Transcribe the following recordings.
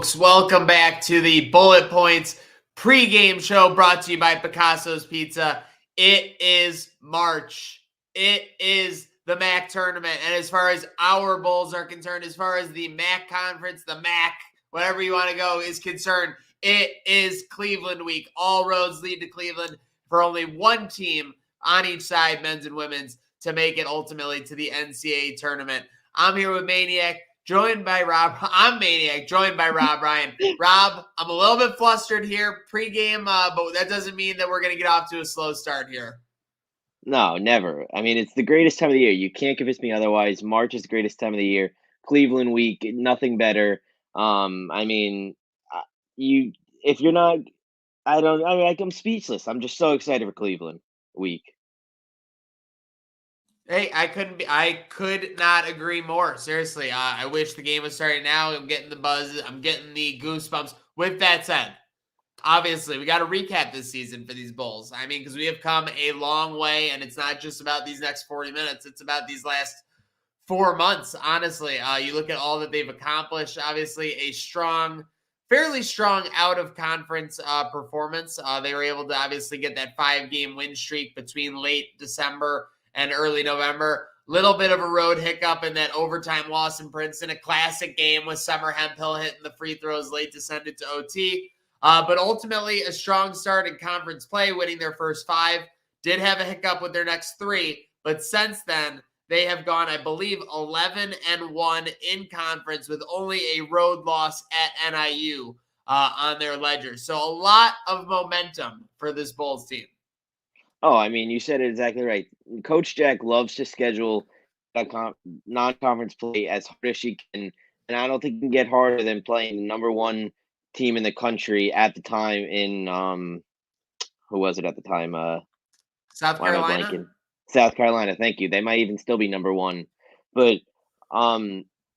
folks. Welcome back to the Bullet Points pregame show brought to you by Picasso's Pizza. It is March. It is the MAC tournament. And as far as our Bulls are concerned, as far as the MAC conference, the MAC, whatever you want to go, is concerned, it is Cleveland week. All roads lead to Cleveland for only one team on each side, men's and women's, to make it ultimately to the NCAA tournament. I'm here with Maniac, joined by Rob. I'm Maniac, joined by Rob Ryan. Rob, I'm a little bit flustered here pregame, but that doesn't mean that we're going to get off to a slow start here. No, never. I mean, it's the greatest time of the year. You can't convince me otherwise. March is the greatest time of the year. Cleveland week, nothing better. I mean, if you're not, I'm speechless. I'm just so excited for Cleveland week. Hey, I could not agree more. Seriously, I wish the game was starting now. I'm getting the buzz. I'm getting the goosebumps. With that said, obviously, we got to recap this season for these Bulls. I mean, because we have come a long way, and it's not just about these next 40 minutes. It's about these last 4 months, honestly. You look at all that they've accomplished. Obviously, a fairly strong out-of-conference performance. They were able to obviously get that 5-game win streak between late December and early November. Little bit of a road hiccup in that overtime loss in Princeton, a classic game with Summer Hemphill hitting the free throws late to send it to OT. But ultimately, a strong start in conference play, winning their first 5. Did have a hiccup with their next 3, but since then, they have gone, I believe, 11-1 in conference with only a road loss at NIU on their ledger. So a lot of momentum for this Bulls team. Oh, I mean, you said it exactly right. Coach Jack loves to schedule that non-conference play as hard as she can, and I don't think it can get harder than playing the number one team in the country at the time in who was it at the time? South Why am I Carolina? blanking? South Carolina, thank you. They might even still be number one. But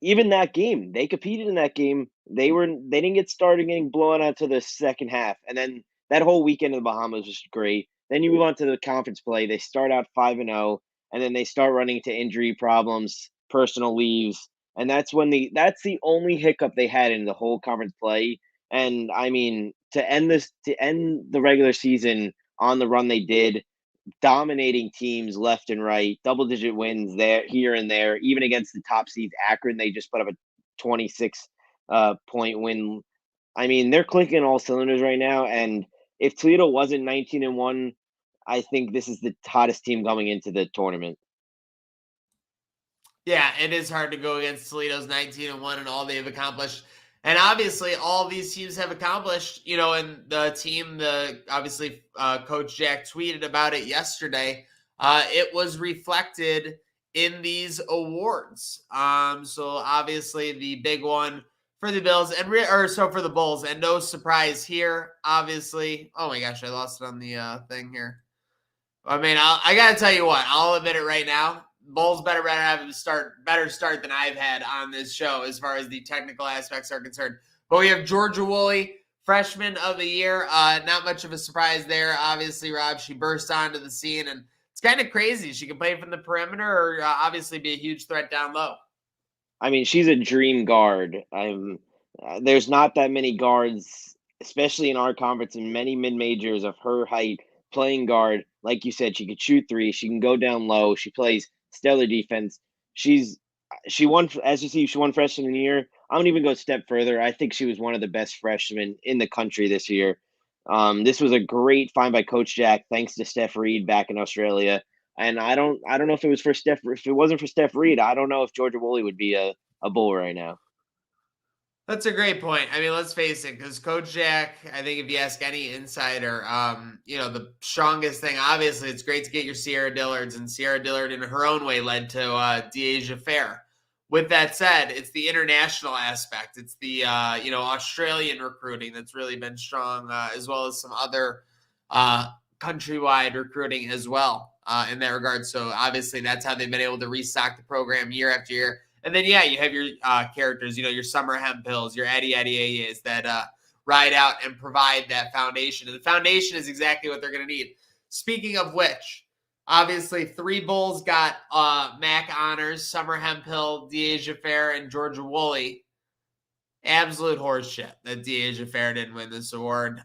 even that game, they competed in that game. They didn't get started getting blown out to the second half. And then that whole weekend in the Bahamas was great. Then you move on to the conference play. They start out 5-0, and then they start running into injury problems, personal leaves. And that's the only hiccup they had in the whole conference play. And I mean, to end the regular season on the run they did, dominating teams left and right, double-digit wins there, here and there, even against the top seeds Akron. They just put up a 26 point win. I mean, they're clicking all cylinders right now. And if Toledo wasn't 19-1, I think this is the hottest team coming into the tournament. Yeah, it is hard to go against Toledo's 19-1 and all they've accomplished. And obviously, all these teams have accomplished, and the team, obviously, Coach Jack tweeted about it yesterday. It was reflected in these awards. So obviously, the big one for the Bills for the Bulls, and no surprise here. Obviously, oh my gosh, I lost it on the thing here. I mean, I got to tell you what, I'll admit it right now. Bulls better have a better start than I've had on this show as far as the technical aspects are concerned. But we have Georgia Woolley, freshman of the year. Not much of a surprise there. Obviously, Rob, she burst onto the scene, and it's kind of crazy. She can play from the perimeter or obviously be a huge threat down low. I mean, she's a dream guard. There's not that many guards, especially in our conference, and many mid-majors of her height playing guard. Like you said, she could shoot 3. She can go down low. She plays stellar defense. She won, as you see, she won freshman of the year. I don't even go a step further. I think she was one of the best freshmen in the country this year. This was a great find by Coach Jack, thanks to Steph Reed back in Australia. And I don't know if it was for Steph. If it wasn't for Steph Reed, I don't know if Georgia Woolley would be a Bull right now. That's a great point. I mean, let's face it, because Coach Jack, I think if you ask any insider, the strongest thing, obviously, it's great to get your Sierra Dillards, and Sierra Dillard in her own way led to Deasia Fair. With that said, it's the international aspect. It's the, Australian recruiting that's really been strong, as well as some other countrywide recruiting as well in that regard. So obviously, that's how they've been able to restock the program year after year. And then, yeah, you have your characters, your Summer Hemphills, your Eddie Ayes that ride out and provide that foundation. And the foundation is exactly what they're going to need. Speaking of which, obviously 3 Bulls got MAC honors, Summer Hemphill, Deasia Fair, and Georgia Woolley. absolute horseshit that Deasia Fair didn't win this award.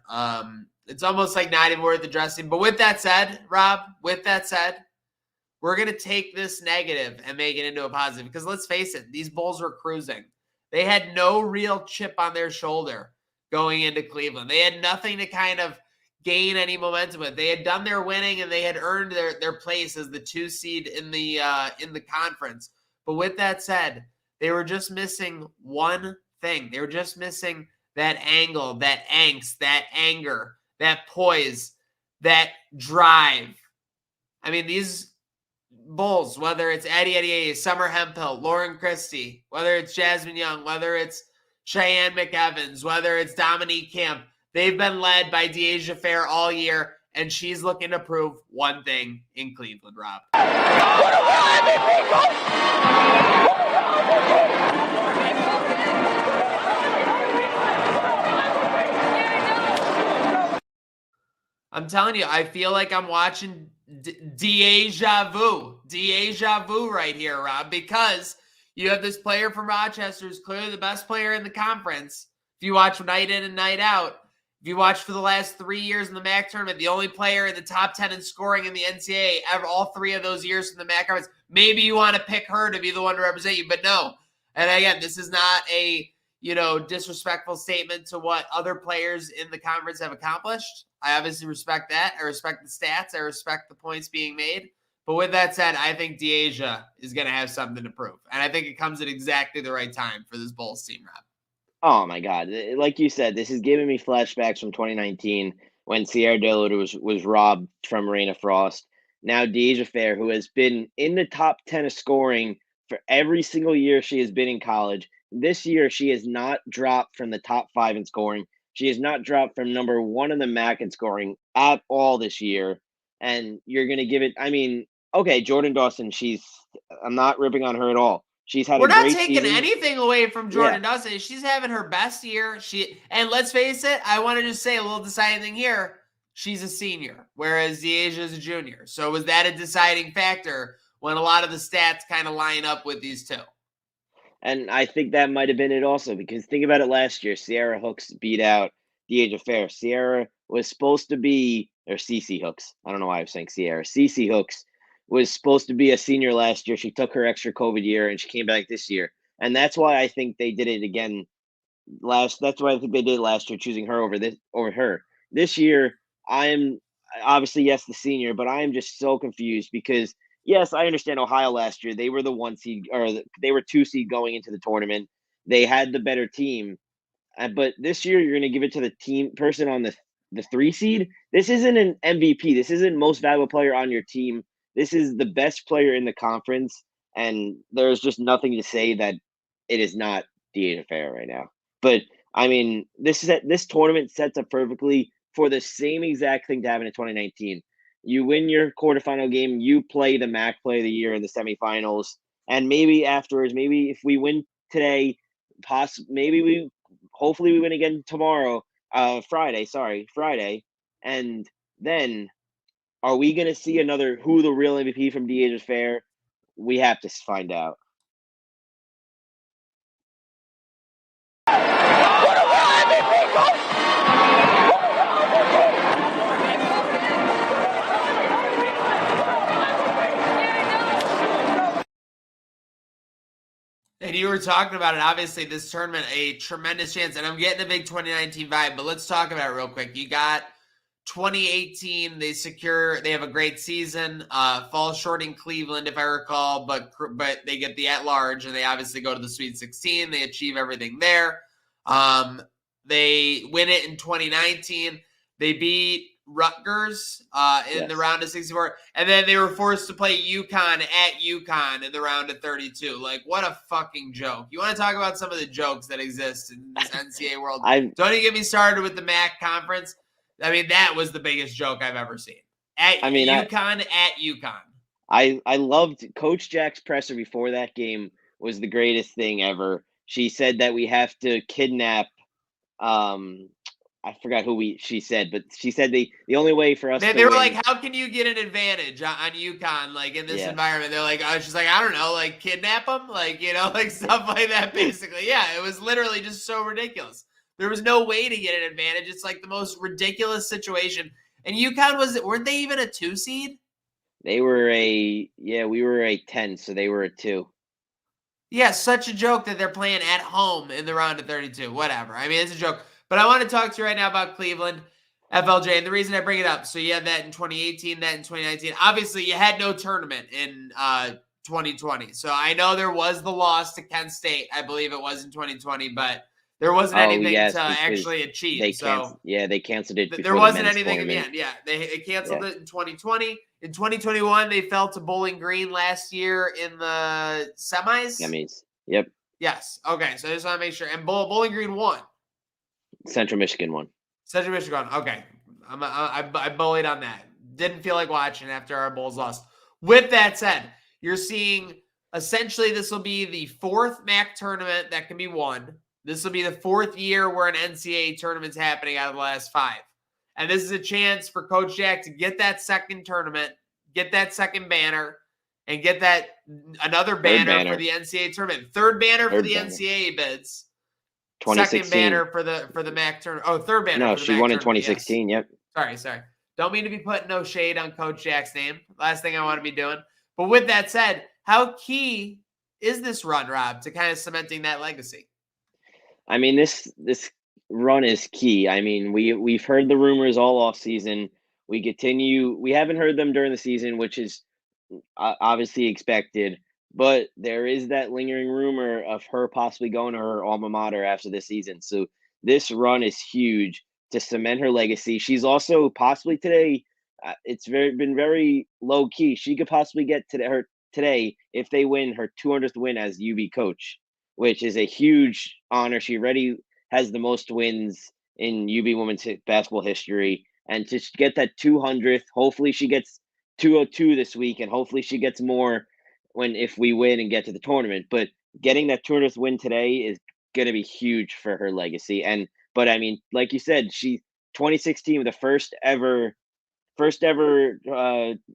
It's almost like not even worth addressing. But with that said, Rob, we're going to take this negative and make it into a positive because let's face it, these Bulls were cruising. They had no real chip on their shoulder going into Cleveland. They had nothing to kind of gain any momentum with. They had done their winning and they had earned their place as the 2 seed in the conference. But with that said, they were just missing one thing. They were just missing that angle, that angst, that anger, that poise, that drive. I mean, these Bulls, whether it's Eddie, Summer Hemphill, Lauren Christie, whether it's Jasmine Young, whether it's Cheyenne McEvans, whether it's Dominique Camp, they've been led by Deasia Fair all year, and she's looking to prove one thing in Cleveland, Rob. I'm telling you, I feel like I'm watching Deja vu right here, Rob, because you have this player from Rochester who's clearly the best player in the conference. If you watch night in and night out, if you watch for the last 3 years in the MAC tournament, the only player in the top 10 in scoring in the NCAA ever, all 3 of those years in the MAC conference, maybe you want to pick her to be the one to represent you, but no. And again, this is not a disrespectful statement to what other players in the conference have accomplished. I obviously respect that. I respect the stats. I respect the points being made. But with that said, I think Deasia is going to have something to prove. And I think it comes at exactly the right time for this Bulls team, Rob. Oh my God! Like you said, this is giving me flashbacks from 2019 when Sierra Dillard was robbed from Marina Frost. Now Deasia Fair, who has been in the top 10 of scoring for every single year she has been in college. This year, she has not dropped from the top 5 in scoring. She has not dropped from number 1 in the MAC in scoring at all this year. And you're going to give it, I mean, okay, Jordan Dawson, I'm not ripping on her at all. She's had We're a not great taking season. anything away from Jordan Dawson. She's having her best year. And let's face it, I want to just say a little deciding thing here. She's a senior, whereas Deasia is a junior. So was that a deciding factor when a lot of the stats kind of line up with these two? And I think that might have been it also, because think about it last year. Sierra Hooks beat out Deasia Fair. Sierra was supposed to be, or Cece Hooks. I don't know why I was saying Sierra. Cece Hooks was supposed to be a senior last year. She took her extra COVID year and she came back this year. And that's why I think they did it again that's why I think they did last year, choosing her over her. This year, I am obviously, yes, the senior, but I am just so confused because yes, I understand Ohio last year. They were the 1 seed, or they were 2 seed going into the tournament. They had the better team. But this year, you're going to give it to the team person on the 3 seed. This isn't an MVP. This isn't most valuable player on your team. This is the best player in the conference. And there's just nothing to say that it is not Deasia Fair right now. But I mean, this tournament sets up perfectly for the same exact thing to happen in 2019. You win your quarterfinal game, you play the MAC Play of the Year in the semifinals, and maybe afterwards, maybe if we win today, hopefully we win again tomorrow, Friday, and then are we going to see another who the real MVP from Deasia Fair? We have to find out. And you were talking about it. Obviously, this tournament, a tremendous chance. And I'm getting a big 2019 vibe, but let's talk about it real quick. You got 2018. They have a great season. Falls short in Cleveland, if I recall, but they get the at-large, and they obviously go to the Sweet 16. They achieve everything there. They win it in 2019. They beat Rutgers in the round of 64, and then they were forced to play UConn at UConn in the round of 32. Like, what a fucking joke. You want to talk about some of the jokes that exist in this NCAA world? Don't even get me started with the MAC conference. I mean, that was the biggest joke I've ever seen. UConn. I loved Coach Jack's presser before that game was the greatest thing ever. She said that we have to kidnap I forgot she said, but she said the only way for us to They were win. like, how can you get an advantage on UConn, like, in this environment? They're like, she's like, I don't know, like, kidnap them? Like, like, stuff like that, basically. Yeah, it was literally just so ridiculous. There was no way to get an advantage. It's like the most ridiculous situation. And UConn weren't they even a 2 seed? They were we were a 10, so they were a 2. Yeah, such a joke that they're playing at home in the round of 32. Whatever. I mean, it's a joke. But I want to talk to you right now about Cleveland, FLJ. And the reason I bring it up, so you had that in 2018, that in 2019. Obviously, you had no tournament in 2020. So I know there was the loss to Kent State. I believe it was in 2020, but there wasn't anything to actually achieve. They canceled it before there wasn't the men's anything tournament. in the end. Yeah, they canceled it in 2020. In 2021, they fell to Bowling Green last year in the semis. Semis. Yep. Yes. Okay. So I just want to make sure. And Bowling Green won. Central Michigan won. Central Michigan. Okay. I bullied on that. Didn't feel like watching after our Bulls lost. With that said, you're seeing essentially this will be the 4th MAC tournament that can be won. This will be the 4th year where an NCAA tournament's happening out of the last 5. And this is a chance for Coach Jack to get that second tournament, get that second banner, and get that another banner for the NCAA tournament. Third banner for the NCAA bids. Second banner for the MAC tournament. Oh, third banner. No, for the she MAC won in tournament. 2016. Yes. Yep. Sorry. Don't mean to be putting no shade on Coach Jack's name. Last thing I want to be doing. But with that said, how key is this run, Rob, to kind of cementing that legacy? I mean, this run is key. I mean, we've heard the rumors all off season. We haven't heard them during the season, which is obviously expected, but there is that lingering rumor of her possibly going to her alma mater after this season. So this run is huge to cement her legacy. She's also possibly today, it's been very low key. She could possibly get her today if they win her 200th win as UB coach, which is a huge honor. She already has the most wins in UB women's basketball history, and to get that 200th, hopefully she gets 202 this week, and hopefully she gets more if we win and get to the tournament. But getting that 200th win today is going to be huge for her legacy. But I mean, like you said, 2016 the first ever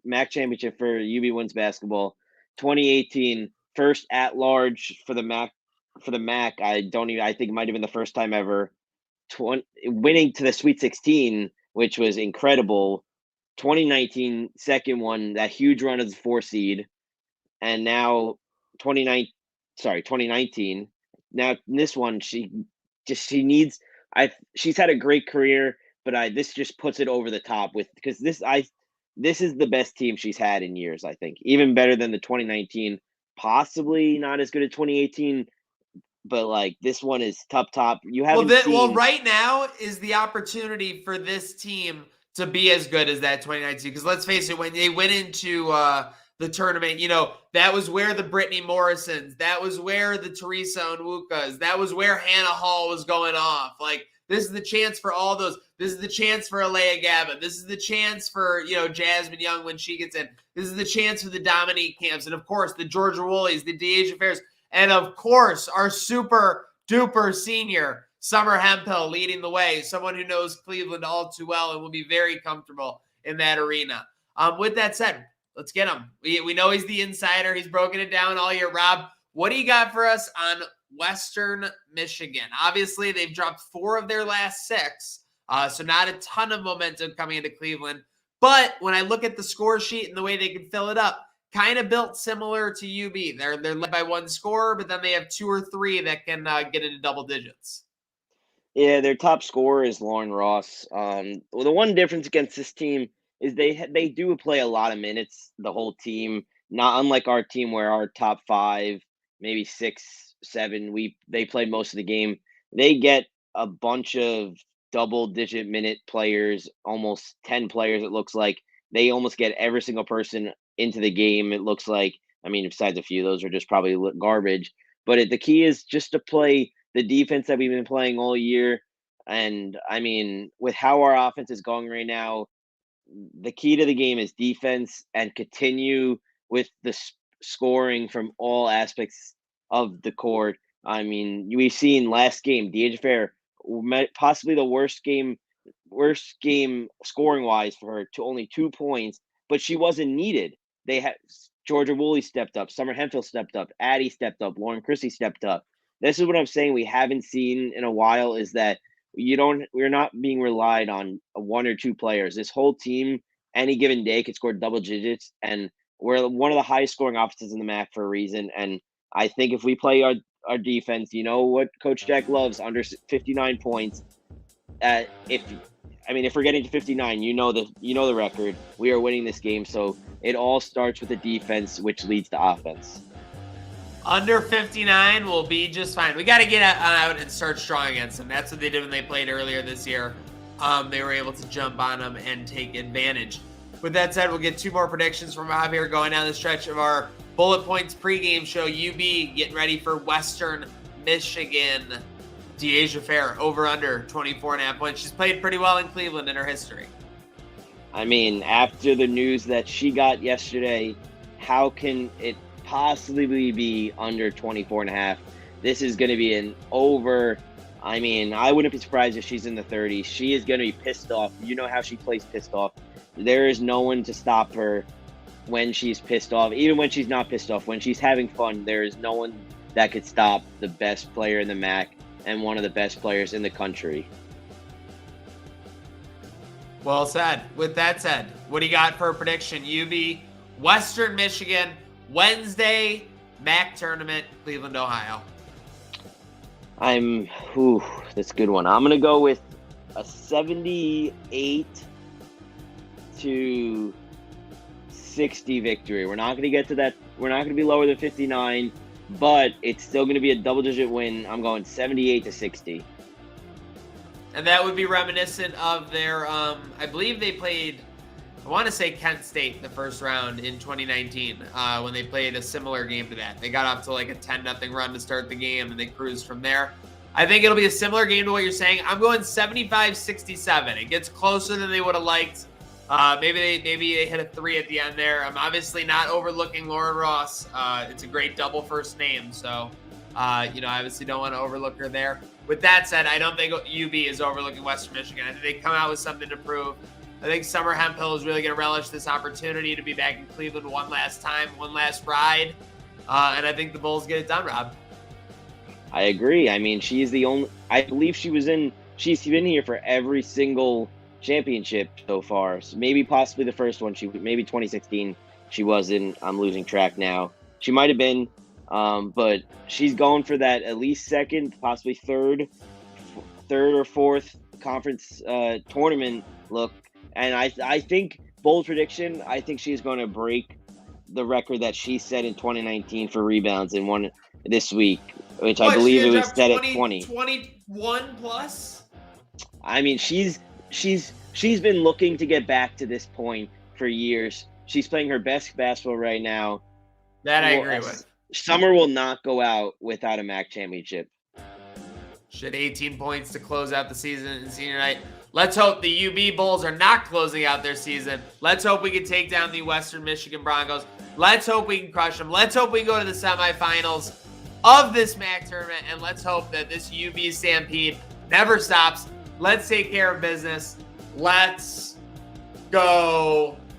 MAC championship for UB women's basketball. 2018 first at large for the MAC. I think it might have been the first time ever. Winning to the Sweet 16, which was incredible. 2019 second one, that huge run as a 4 seed, and now 2019. Now this one, she's had a great career, but this just puts it over the top because this is the best team she's had in years. I think even better than the 2019, possibly not as good as 2018. But like this one is top. You haven't seen. Well, right now is the opportunity for this team to be as good as that 2019. Because let's face it, when they went into the tournament, that was where the Brittany Morrisons, that was where the Teresa Onwukas, that was where Hannah Hall was going off. Like, this is the chance for all those. This is the chance for Alea Gavin. This is the chance for, Jasmine Young when she gets in. This is the chance for the Dominique Camps. And, of course, the Georgia Woolies, the Deasia Fairs. And, of course, our super-duper senior, Summer Hemphill, leading the way, someone who knows Cleveland all too well and will be very comfortable in that arena. With that said, let's get him. We know he's the insider. He's broken it down all year. Rob, what do you got for us on Western Michigan? Obviously, they've dropped 4 of their last 6, so not a ton of momentum coming into Cleveland. But when I look at the score sheet and the way they can fill it up, kind of built similar to UB. They're led by 1 scorer, but then they have 2 or 3 that can get into double digits. Yeah, their top scorer is Lauren Ross. Well, the one difference against this team is they do play a lot of minutes, the whole team. Not unlike our team where our top 5, maybe 6, 7, they played most of the game. They get a bunch of double-digit minute players, almost 10 players it looks like. They almost get every single person into the game, it looks like. I mean, besides a few, those are just probably garbage. But the key is just to play the defense that we've been playing all year. And, I mean, with how our offense is going right now, the key to the game is defense and continue with the scoring from all aspects of the court. I mean, we've seen last game, Deasia Fair, possibly the worst game scoring wise for her, to only 2 points, but she wasn't needed. They had Georgia Woolley stepped up, Summer Hemphill stepped up, Addie stepped up, Lauren Christie stepped up. This is what I'm saying we haven't seen in a while, is that we're not being relied on 1 or 2 players. This whole team, any given day, could score double digits, and we're one of the highest scoring offenses in the MAC for a reason. And I think if we play our defense, you know what Coach Jack loves, under 59 points. If we're getting to 59, you know the record. We are winning this game, so it all starts with the defense, which leads to offense. Under 59 will be just fine. We got to get out and start strong against them. That's what they did when they played earlier this year. They were able to jump on them and take advantage. With that said, we'll get 2 more predictions from Rob here going down the stretch of our Bullet Points pregame show. UB getting ready for Western Michigan. Deasia Fair over under 24.5 points. She's played pretty well in Cleveland in her history. I mean, after the news that she got yesterday, how can it possibly be under 24.5? This is going to be an over. I mean, I wouldn't be surprised if she's in the 30s. She is going to be pissed off. You know how she plays pissed off. There is no one to stop her when she's pissed off. Even when she's not pissed off, when she's having fun, there is no one that could stop the best player in the MAC and one of the best players in the country. Well said. With that said, what do you got for a prediction? UB, Western Michigan, Wednesday, MAC tournament, Cleveland, Ohio. That's a good one. I'm going to go with a 78 to 60 victory. We're not going to get to that. We're not going to be lower than 59, but it's still going to be a double-digit win. I'm going 78 to 60. And that would be reminiscent of their, I believe they played, I want to say Kent State the first round in 2019 when they played a similar game to that. They got off to like a 10-0 run to start the game, and they cruised from there. I think it'll be a similar game to what you're saying. I'm going 75-67. It gets closer than they would have liked. Maybe they hit a 3 at the end there. I'm obviously not overlooking Lauren Ross. It's a great double first name, so I obviously don't want to overlook her there. With that said, I don't think UB is overlooking Western Michigan. I think they come out with something to prove. I think Summer Hemphill is really going to relish this opportunity to be back in Cleveland one last time, one last ride, and I think the Bulls get it done, Rob. I agree. I mean, she's the only. I believe she's been here for every single championship so far. So maybe possibly the first one. Maybe 2016 she wasn't. I'm losing track now. She might have been, but she's going for that at least second, possibly third or fourth conference tournament look. And I think, bold prediction, I think she's going to break the record that she set in 2019 for rebounds in one this week, which I believe it was set at 20. 21 plus? I mean, she's been looking to get back to this point for years. She's playing her best basketball right now. That I agree with. Summer will not go out without a MAC championship. She had 18 points to close out the season in senior night. Let's hope the UB Bulls are not closing out their season. Let's hope we can take down the Western Michigan Broncos. Let's hope we can crush them. Let's hope we go to the semifinals of this MAC tournament, and let's hope that this UB stampede never stops. Let's take care of business. Let's go